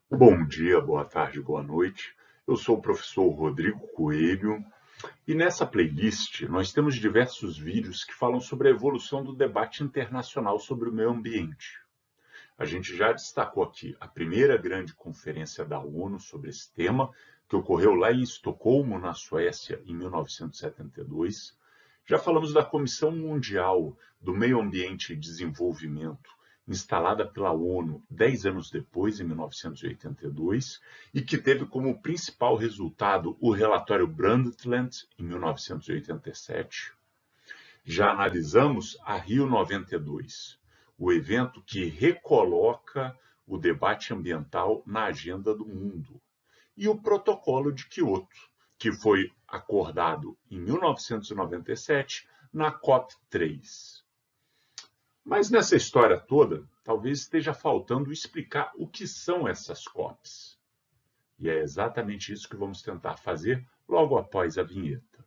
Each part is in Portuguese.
Bom dia, boa tarde, boa noite. Eu sou o professor Rodrigo Coelho e nessa playlist nós temos diversos vídeos que falam sobre a evolução do debate internacional sobre o meio ambiente. A gente já destacou aqui a primeira grande conferência da ONU sobre esse tema, que ocorreu lá em Estocolmo, na Suécia, em 1972. Já falamos da Comissão Mundial do Meio Ambiente e Desenvolvimento, instalada pela ONU 10 anos depois, em 1982, e que teve como principal resultado o relatório Brundtland, em 1987. Já analisamos a Rio 92, o evento que recoloca o debate ambiental na agenda do mundo, e o Protocolo de Quioto, que foi acordado em 1997 na COP3. Mas nessa história toda, talvez esteja faltando explicar o que são essas COPs. E é exatamente isso que vamos tentar fazer logo após a vinheta.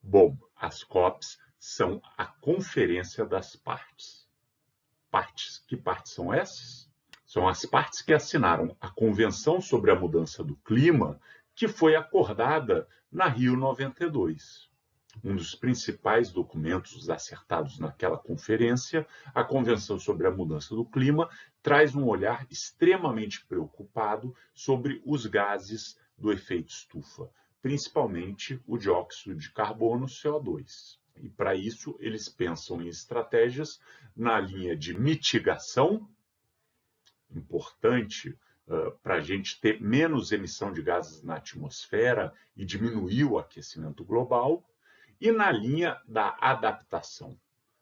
Bom, as COPs são a Conferência das Partes. Que partes são essas? São as partes que assinaram a Convenção sobre a Mudança do Clima, que foi acordada na Rio 92. Um dos principais documentos acertados naquela conferência, a Convenção sobre a Mudança do Clima, traz um olhar extremamente preocupado sobre os gases do efeito estufa, principalmente o dióxido de carbono, CO2. E para isso, eles pensam em estratégias na linha de mitigação, importante para a gente ter menos emissão de gases na atmosfera e diminuir o aquecimento global, e na linha da adaptação.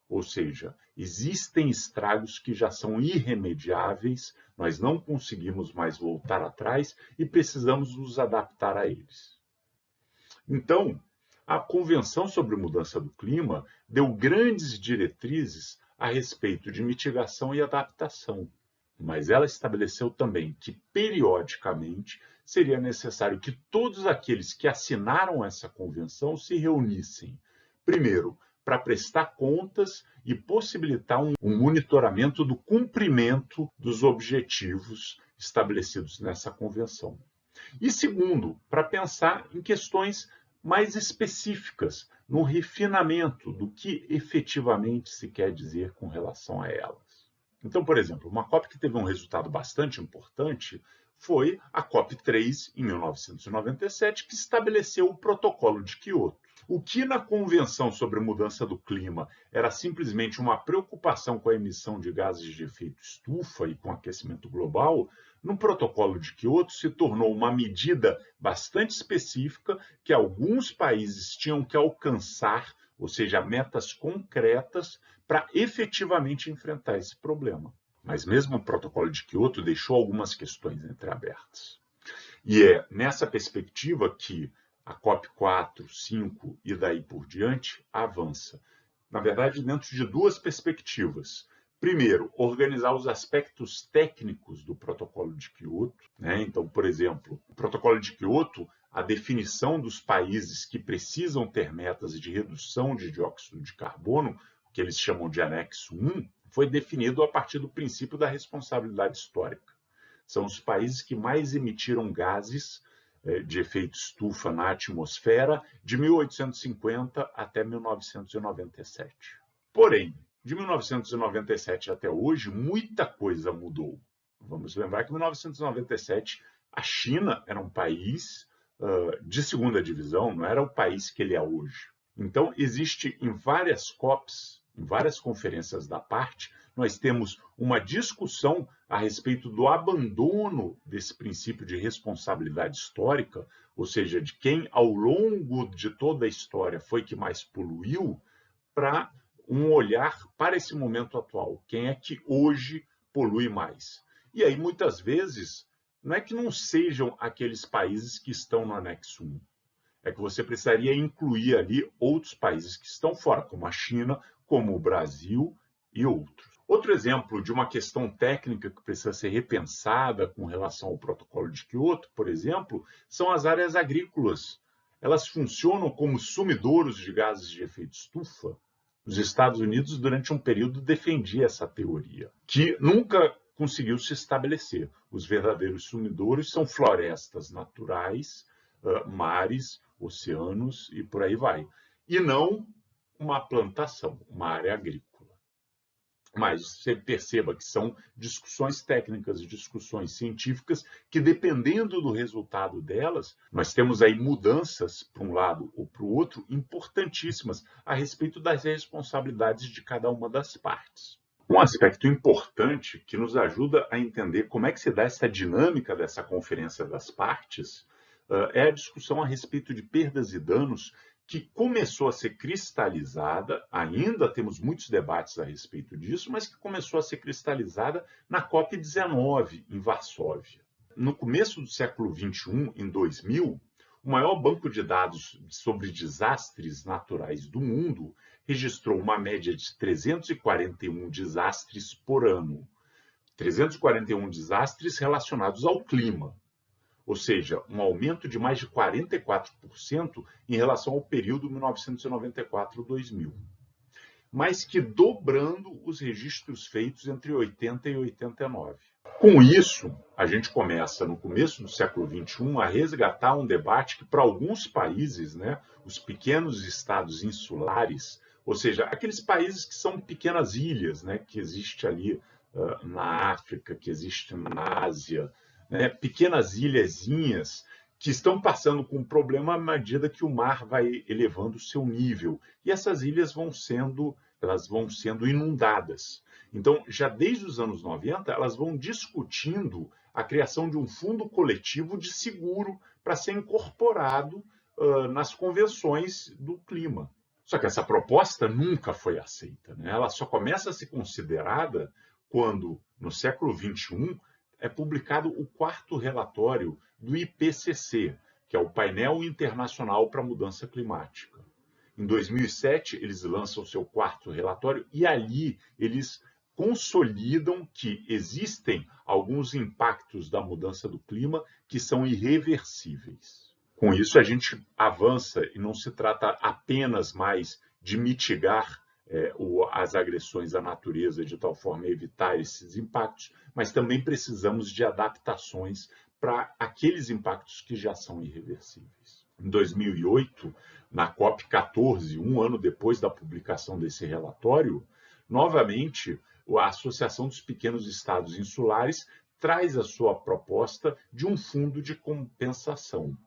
Ou seja, existem estragos que já são irremediáveis, nós não conseguimos mais voltar atrás e precisamos nos adaptar a eles. Então, a Convenção sobre Mudança do Clima deu grandes diretrizes a respeito de mitigação e adaptação, mas ela estabeleceu também que, periodicamente, seria necessário que todos aqueles que assinaram essa convenção se reunissem, primeiro, para prestar contas e possibilitar um monitoramento do cumprimento dos objetivos estabelecidos nessa convenção. E segundo, para pensar em questões mais específicas, no refinamento do que efetivamente se quer dizer com relação a elas. Então, por exemplo, uma COP que teve um resultado bastante importante foi a COP3, em 1997, que estabeleceu o Protocolo de Quioto. O que na Convenção sobre Mudança do Clima era simplesmente uma preocupação com a emissão de gases de efeito estufa e com o aquecimento global, no Protocolo de Quioto se tornou uma medida bastante específica que alguns países tinham que alcançar, ou seja, metas concretas para efetivamente enfrentar esse problema. Mas mesmo o Protocolo de Quioto deixou algumas questões entreabertas. E é nessa perspectiva que a COP4, 5 e daí por diante avança. Na verdade, dentro de duas perspectivas. Primeiro, organizar os aspectos técnicos do Protocolo de Quioto. Então, por exemplo, o Protocolo de Quioto, a definição dos países que precisam ter metas de redução de dióxido de carbono, que eles chamam de anexo 1, foi definido a partir do princípio da responsabilidade histórica. São os países que mais emitiram gases de efeito estufa na atmosfera de 1850 até 1997. Porém, de 1997 até hoje, muita coisa mudou. Vamos lembrar que em 1997 a China era um país de segunda divisão, não era o país que ele é hoje. Então, existe em várias COPs, em várias conferências da parte, nós temos uma discussão a respeito do abandono desse princípio de responsabilidade histórica, ou seja, de quem ao longo de toda a história foi que mais poluiu, para um olhar para esse momento atual. Quem é que hoje polui mais? E aí, muitas vezes, não é que não sejam aqueles países que estão no anexo 1. É que você precisaria incluir ali outros países que estão fora, como a China, como o Brasil e outros. Outro exemplo de uma questão técnica que precisa ser repensada com relação ao Protocolo de Quioto, por exemplo, são as áreas agrícolas. elas funcionam como sumidouros de gases de efeito estufa? Os Estados Unidos, durante um período, defendia essa teoria, que nunca conseguiu se estabelecer. Os verdadeiros sumidouros são florestas naturais, mares, oceanos e por aí vai, e não uma plantação, uma área agrícola. Mas você perceba que são discussões técnicas, discussões científicas, que dependendo do resultado delas, nós temos aí mudanças para um lado ou para o outro importantíssimas a respeito das responsabilidades de cada uma das partes. Um aspecto importante que nos ajuda a entender como é que se dá essa dinâmica dessa conferência das partes é a discussão a respeito de perdas e danos, que começou a ser cristalizada, ainda temos muitos debates a respeito disso, mas que começou a ser cristalizada na COP19, em Varsóvia. No começo do século XXI, em 2000, o maior banco de dados sobre desastres naturais do mundo registrou uma média de 341 desastres por ano. 341 desastres relacionados ao clima, ou seja, um aumento de mais de 44% em relação ao período 1994-2000, mais que dobrando os registros feitos entre 80 e 89. Com isso, a gente começa, no começo do século XXI, a resgatar um debate que, para alguns países, os pequenos estados insulares, ou seja, aqueles países que são pequenas ilhas, que existe ali na África, que existe na Ásia, pequenas ilhazinhas que estão passando com um problema à medida que o mar vai elevando o seu nível. E essas ilhas vão sendo inundadas. Então, já desde os anos 90, elas vão discutindo a criação de um fundo coletivo de seguro para ser incorporado nas convenções do clima. Só que essa proposta nunca foi aceita. Ela só começa a ser considerada quando, no século XXI, é publicado o 4º relatório do IPCC, que é o Painel Internacional para a Mudança Climática. Em 2007, eles lançam o seu 4º relatório e ali eles consolidam que existem alguns impactos da mudança do clima que são irreversíveis. Com isso, a gente avança e não se trata apenas mais de mitigar as agressões à natureza de tal forma a evitar esses impactos, mas também precisamos de adaptações para aqueles impactos que já são irreversíveis. Em 2008, na COP14, um ano depois da publicação desse relatório, novamente a Associação dos Pequenos Estados Insulares traz a sua proposta de um fundo de compensação.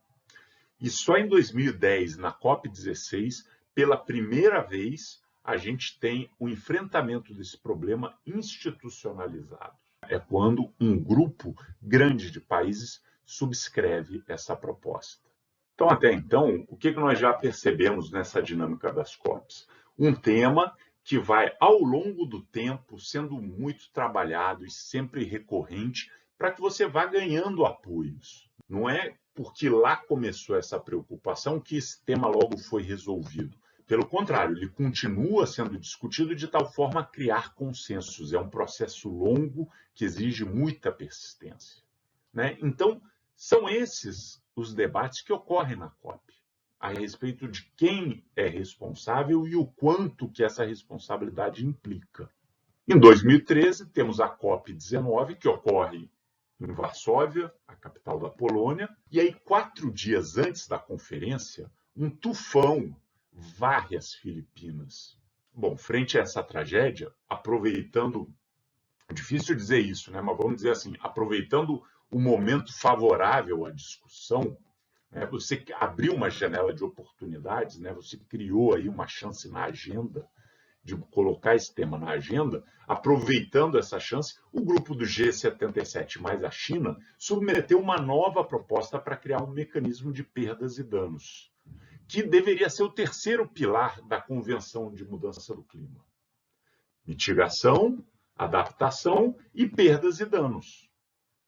E só em 2010, na COP16, pela primeira vez, a gente tem o enfrentamento desse problema institucionalizado. É quando um grupo grande de países subscreve essa proposta. Então, até então, o que nós já percebemos nessa dinâmica das COPs? Um tema que vai, ao longo do tempo, sendo muito trabalhado e sempre recorrente, para que você vá ganhando apoios. Não é porque lá começou essa preocupação que esse tema logo foi resolvido. Pelo contrário, ele continua sendo discutido de tal forma a criar consensos. É um processo longo que exige muita persistência. Então, são esses os debates que ocorrem na COP, a respeito de quem é responsável e o quanto que essa responsabilidade implica. Em 2013, temos a COP19, que ocorre em Varsóvia, a capital da Polônia, e aí 4 dias antes da conferência, um tufão varre as Filipinas. Bom, frente a essa tragédia, aproveitando, difícil dizer isso, mas vamos dizer assim, aproveitando o momento favorável à discussão, você abriu uma janela de oportunidades, você criou aí uma chance na agenda, de colocar esse tema na agenda, aproveitando essa chance, o grupo do G77 mais a China submeteu uma nova proposta para criar um mecanismo de perdas e danos, que deveria ser o 3º pilar da Convenção de Mudança do Clima. Mitigação, adaptação e perdas e danos.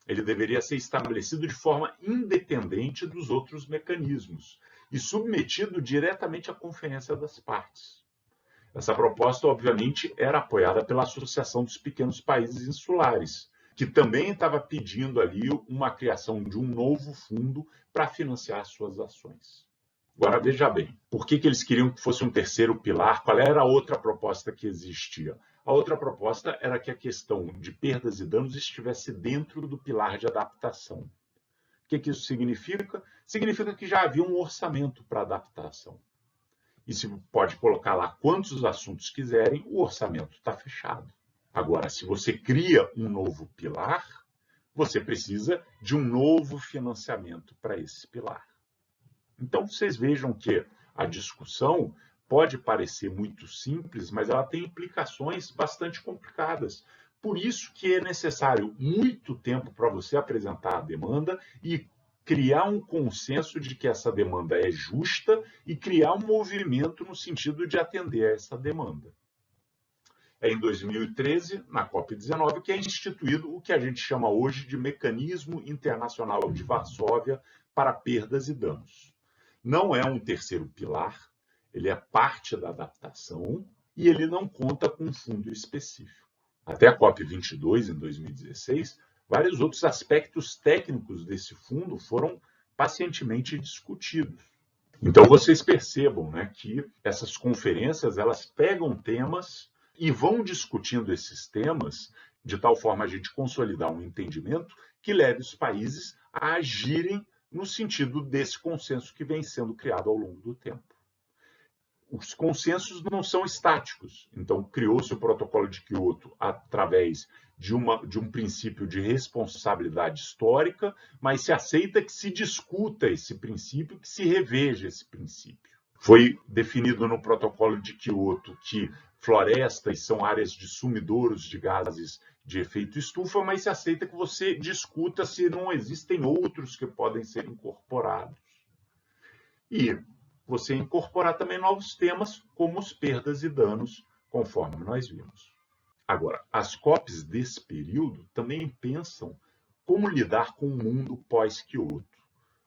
Ele deveria ser estabelecido de forma independente dos outros mecanismos e submetido diretamente à Conferência das Partes. Essa proposta, obviamente, era apoiada pela Associação dos Pequenos Países Insulares, que também estava pedindo ali uma criação de um novo fundo para financiar suas ações. Agora, veja bem, por que eles queriam que fosse um terceiro pilar? Qual era a outra proposta que existia? A outra proposta era que a questão de perdas e danos estivesse dentro do pilar de adaptação. O que isso significa? Significa que já havia um orçamento para adaptação. E se pode colocar lá quantos assuntos quiserem, o orçamento está fechado. Agora, se você cria um novo pilar, você precisa de um novo financiamento para esse pilar. Então, vocês vejam que a discussão pode parecer muito simples, mas ela tem implicações bastante complicadas. Por isso que é necessário muito tempo para você apresentar a demanda e criar um consenso de que essa demanda é justa e criar um movimento no sentido de atender a essa demanda. É em 2013, na COP19, que é instituído o que a gente chama hoje de Mecanismo Internacional de Varsóvia para Perdas e Danos. Não é um terceiro pilar, ele é parte da adaptação e ele não conta com um fundo específico. Até a COP22, em 2016, vários outros aspectos técnicos desse fundo foram pacientemente discutidos. Então, vocês percebam, né, que essas conferências elas pegam temas e vão discutindo esses temas de tal forma a gente consolidar um entendimento que leve os países a agirem no sentido desse consenso que vem sendo criado ao longo do tempo. Os consensos não são estáticos, então criou-se o protocolo de Quioto através de um princípio de responsabilidade histórica, mas se aceita que se discuta esse princípio, que se reveja esse princípio. Foi definido no protocolo de Quioto que florestas são áreas de sumidouros de gases de efeito estufa, mas se aceita que você discuta se não existem outros que podem ser incorporados. E você incorporar também novos temas, como os perdas e danos, conforme nós vimos. Agora, as COPs desse período também pensam como lidar com o mundo pós-Quioto.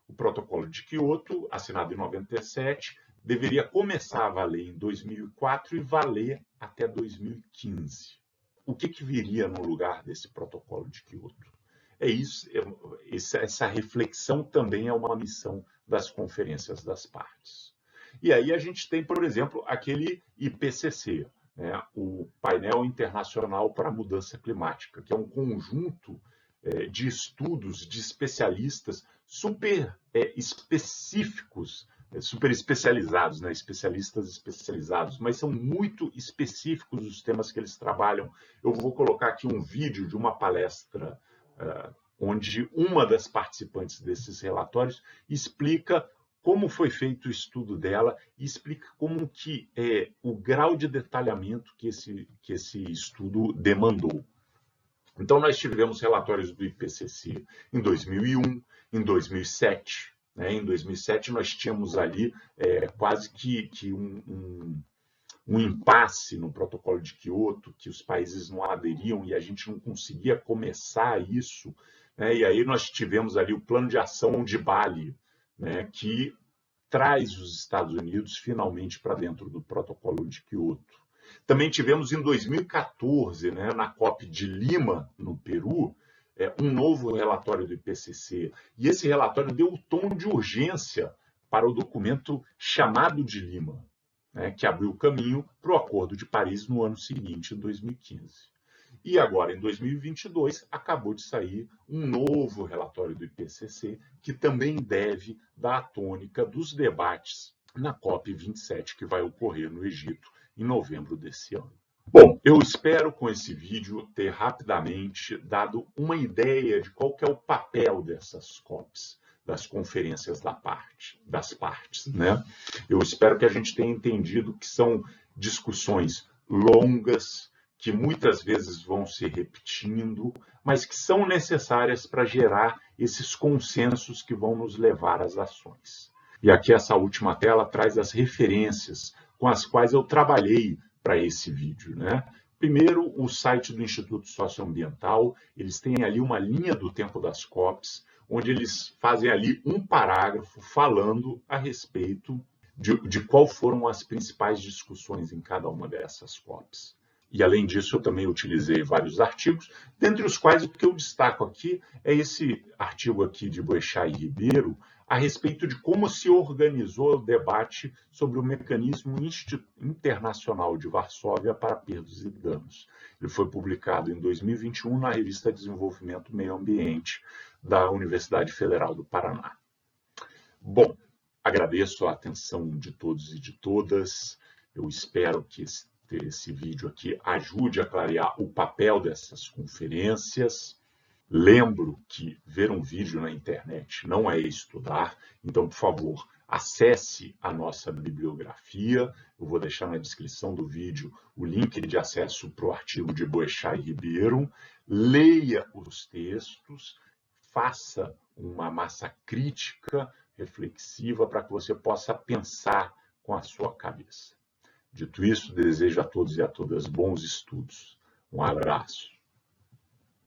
O protocolo de Quioto, assinado em 97, deveria começar a valer em 2004 e valer até 2015. O que viria no lugar desse protocolo de Quioto? É isso, essa reflexão também é uma missão das conferências das partes. E aí a gente tem, por exemplo, aquele IPCC, né, o Painel Internacional para a Mudança Climática, que é um conjunto de estudos de especialistas super específicos, super especializados, né? Especialistas especializados, mas são muito específicos os temas que eles trabalham. Eu vou colocar aqui um vídeo de uma palestra onde uma das participantes desses relatórios explica como foi feito o estudo dela e explica como que é o grau de detalhamento que esse estudo demandou. Então, nós tivemos relatórios do IPCC em 2001, em 2007. Né? Em 2007, nós tínhamos ali quase que um impasse no protocolo de Quioto, que os países não aderiam e a gente não conseguia começar isso. Né? E aí nós tivemos ali o Plano de Ação de Bali, né? Que traz os Estados Unidos finalmente para dentro do protocolo de Quioto. Também tivemos em 2014, né, na COP de Lima, no Peru, um novo relatório do IPCC. E esse relatório deu o tom de urgência para o documento chamado de Lima, né, que abriu o caminho para o Acordo de Paris no ano seguinte, em 2015. E agora, em 2022, acabou de sair um novo relatório do IPCC, que também deve dar a tônica dos debates na COP27, que vai ocorrer no Egito em novembro desse ano. Bom, eu espero com esse vídeo ter rapidamente dado uma ideia de qual que é o papel dessas COPs, das conferências das partes, né? Eu espero que a gente tenha entendido que são discussões longas, que muitas vezes vão se repetindo, mas que são necessárias para gerar esses consensos que vão nos levar às ações. E aqui essa última tela traz as referências com as quais eu trabalhei para esse vídeo, né? Primeiro, o site do Instituto Socioambiental, eles têm ali uma linha do tempo das COPs, onde eles fazem ali um parágrafo falando a respeito de qual foram as principais discussões em cada uma dessas COPs. E, além disso, eu também utilizei vários artigos, dentre os quais o que eu destaco aqui é esse artigo aqui de Boechat e Ribeiro, a respeito de como se organizou o debate sobre o mecanismo internacional de Varsóvia para perdas e danos. Ele foi publicado em 2021 na revista Desenvolvimento e Meio Ambiente da Universidade Federal do Paraná. Bom, agradeço a atenção de todos e de todas. Eu espero que esse vídeo aqui ajude a clarear o papel dessas conferências. Lembro que ver um vídeo na internet não é estudar, então, por favor, acesse a nossa bibliografia. Eu vou deixar na descrição do vídeo o link de acesso para o artigo de Boechat e Ribeiro. Leia os textos, faça uma massa crítica, reflexiva, para que você possa pensar com a sua cabeça. Dito isso, desejo a todos e a todas bons estudos. Um abraço.